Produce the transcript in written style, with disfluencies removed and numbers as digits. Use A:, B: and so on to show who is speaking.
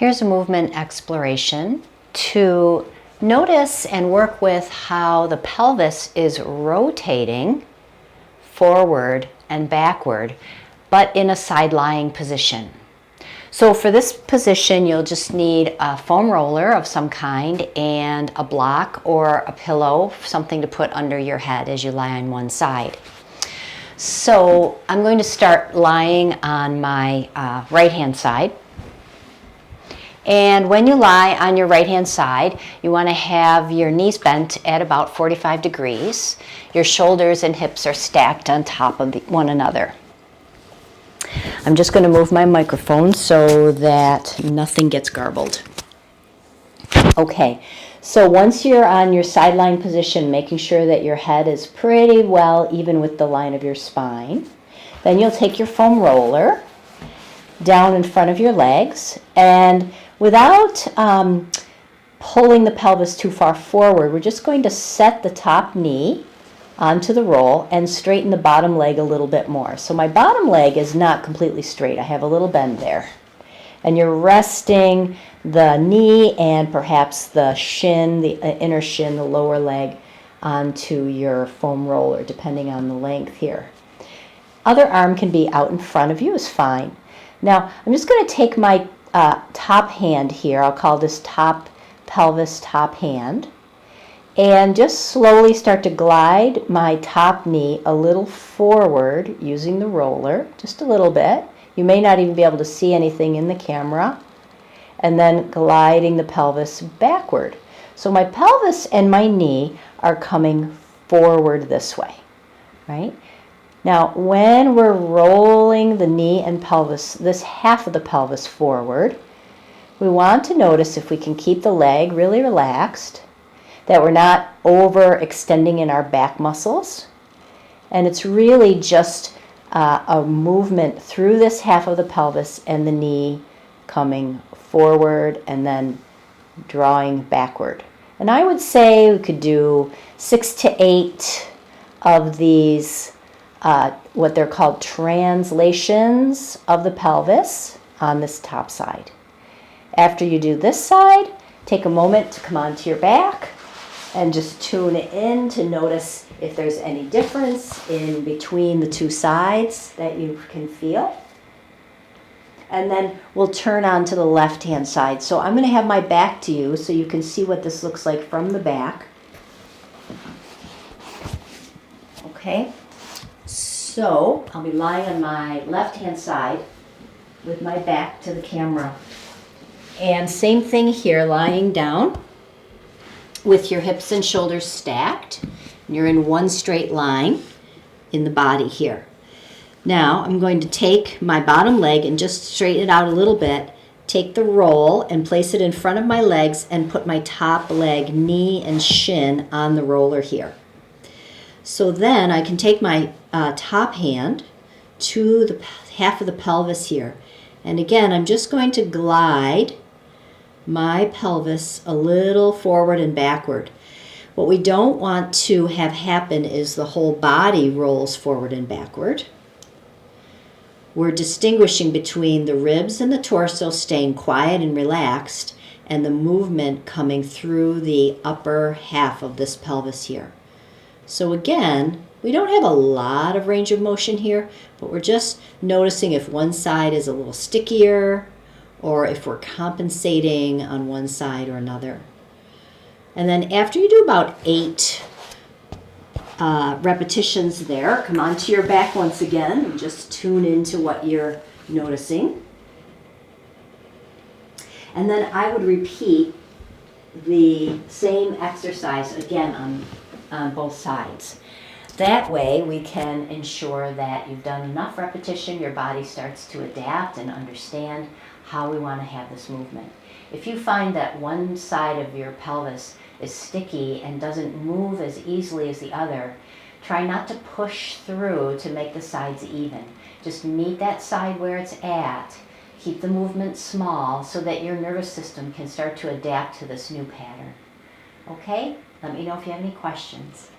A: Here's a movement exploration to notice and work with how the pelvis is rotating forward and backward, but in a side-lying position. So for this position, you'll just need a foam roller of some kind and a block or a pillow, something to put under your head as you lie on one side. So I'm going to start lying on my right-hand side. And when you lie on your right-hand side, you want to have your knees bent at about 45 degrees. Your shoulders and hips are stacked on top of one another. I'm just going to move my microphone so that nothing gets garbled. Okay, so once you're on your sideline position, making sure that your head is pretty well even with the line of your spine, then you'll take your foam roller down in front of your legs, and without pulling the pelvis too far forward, we're just going to set the top knee onto the roll and straighten the bottom leg a little bit more. So my bottom leg is not completely straight. I have a little bend there. And you're resting the knee and perhaps the shin, the inner shin, the lower leg onto your foam roller, depending on the length here. Other arm can be out in front of you is fine. Now, I'm just going to take my top hand here. I'll call this top pelvis top hand. And just slowly start to glide my top knee a little forward using the roller, just a little bit. You may not even be able to see anything in the camera. And then gliding the pelvis backward. So my pelvis and my knee are coming forward this way, right? Now, when we're rolling the knee and pelvis, this half of the pelvis forward, we want to notice if we can keep the leg really relaxed, that we're not overextending in our back muscles. And it's really just a movement through this half of the pelvis and the knee coming forward and then drawing backward. And I would say we could do 6 to 8 of these, what they're called translations of the pelvis on this top side. After you do this side, take a moment to come onto your back and just tune in to notice if there's any difference in between the two sides that you can feel. And then we'll turn on to the left-hand side. So I'm going to have my back to you so you can see what this looks like from the back. Okay, so I'll be lying on my left-hand side with my back to the camera. And same thing here, lying down with your hips and shoulders stacked. You're in one straight line in the body here. Now I'm going to take my bottom leg and just straighten it out a little bit, take the roll and place it in front of my legs and put my top leg, knee and shin on the roller here. So then I can take my top hand to the half of the pelvis here. And again, I'm just going to glide my pelvis a little forward and backward. What we don't want to have happen is the whole body rolls forward and backward. We're distinguishing between the ribs and the torso staying quiet and relaxed and the movement coming through the upper half of this pelvis here. So again, we don't have a lot of range of motion here, but we're just noticing if one side is a little stickier or if we're compensating on one side or another. And then after you do about 8 repetitions there, come onto your back once again and just tune into what you're noticing. And then I would repeat the same exercise again on both sides. That way we can ensure that you've done enough repetition, your body starts to adapt and understand how we want to have this movement. If you find that one side of your pelvis is sticky and doesn't move as easily as the other, try not to push through to make the sides even. Just meet that side where it's at. Keep the movement small so that your nervous system can start to adapt to this new pattern. Okay? Let me know if you have any questions.